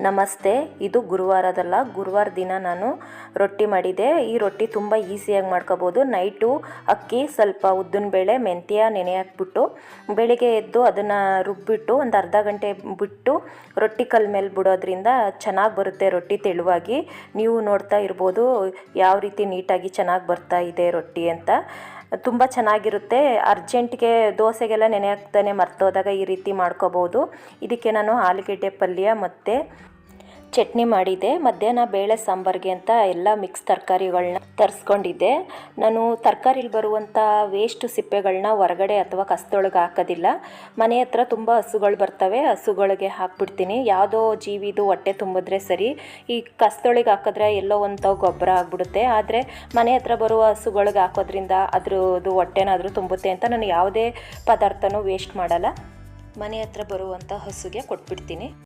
ನಮಸ್ತೆ. ಇದು ಗುರುವಾರದಲ್ಲ, ಗುರುವಾರ ದಿನ ನಾನು ರೊಟ್ಟಿ ಮಾಡಿದೆ. ಈ ರೊಟ್ಟಿ ತುಂಬ ಈಸಿಯಾಗಿ ಮಾಡ್ಕೋಬೋದು. ನೈಟು ಅಕ್ಕಿ, ಸ್ವಲ್ಪ ಉದ್ದಿನಬೇಳೆ, ಮೆಂತ್ಯ ನೆನೆ ಹಾಕ್ಬಿಟ್ಟು ಬೆಳಿಗ್ಗೆ ಎದ್ದು ಅದನ್ನು ರುಬ್ಬಿಟ್ಟು ಒಂದು ಅರ್ಧ ಗಂಟೆ ಬಿಟ್ಟು ರೊಟ್ಟಿ ಕಲ್ ಮೇಲೆ ಬಿಡೋದ್ರಿಂದ ಚೆನ್ನಾಗಿ ಬರುತ್ತೆ ರೊಟ್ಟಿ ತೆಳುವಾಗಿ. ನೀವು ನೋಡ್ತಾ ಇರ್ಬೋದು ಯಾವ ರೀತಿ ನೀಟಾಗಿ ಚೆನ್ನಾಗಿ ಬರ್ತಾ ಇದೆ ರೊಟ್ಟಿ ಅಂತ. ತುಂಬ ಚೆನ್ನಾಗಿರುತ್ತೆ. ಅರ್ಜೆಂಟ್ಗೆ ದೋಸೆಗೆಲ್ಲ ನೆನೆ ಹಾಕ್ತಾನೆ ಮರ್ತೋದಾಗ ಈ ರೀತಿ ಮಾಡ್ಕೋಬೋದು. ಇದಕ್ಕೆ ನಾನು ಆಲೂಗೆಡ್ಡೆ ಪಲ್ಯ ಮತ್ತು ಚಟ್ನಿ ಮಾಡಿದ್ದೆ. ಮಧ್ಯಾಹ್ನ ಬೇಳೆ ಸಾಂಬಾರಿಗೆ ಅಂತ ಎಲ್ಲ ಮಿಕ್ಸ್ ತರಕಾರಿಗಳನ್ನ ತರಿಸ್ಕೊಂಡಿದ್ದೆ. ನಾನು ತರಕಾರಿಲಿ ಬರುವಂಥ ವೇಸ್ಟ್ ಸಿಪ್ಪೆಗಳನ್ನ ಹೊರಗಡೆ ಅಥವಾ ಕಸದೊಳಗೆ ಹಾಕೋದಿಲ್ಲ. ಮನೆ ಹತ್ರ ತುಂಬ ಹಸುಗಳು ಬರ್ತವೆ, ಹಸುಗಳಿಗೆ ಹಾಕ್ಬಿಡ್ತೀನಿ. ಯಾವುದೋ ಜೀವಿದು ಹೊಟ್ಟೆ ತುಂಬಿದ್ರೆ ಸರಿ. ಈ ಕಸದೊಳಗೆ ಹಾಕಿದ್ರೆ ಎಲ್ಲೋ ಒಂದು ಗೊಬ್ಬರ ಆಗಿಬಿಡುತ್ತೆ. ಆದರೆ ಮನೆ ಹತ್ರ ಬರುವ ಹಸುಗಳಿಗೆ ಹಾಕೋದ್ರಿಂದ ಅದ್ರದ್ದು ಹೊಟ್ಟೆನಾದರೂ ತುಂಬುತ್ತೆ ಅಂತ ನಾನು ಯಾವುದೇ ಪದಾರ್ಥನೂ ವೇಸ್ಟ್ ಮಾಡಲ್ಲ. ಮನೆ ಹತ್ರ ಬರುವಂಥ ಹಸುಗೆ ಕೊಟ್ಬಿಡ್ತೀನಿ.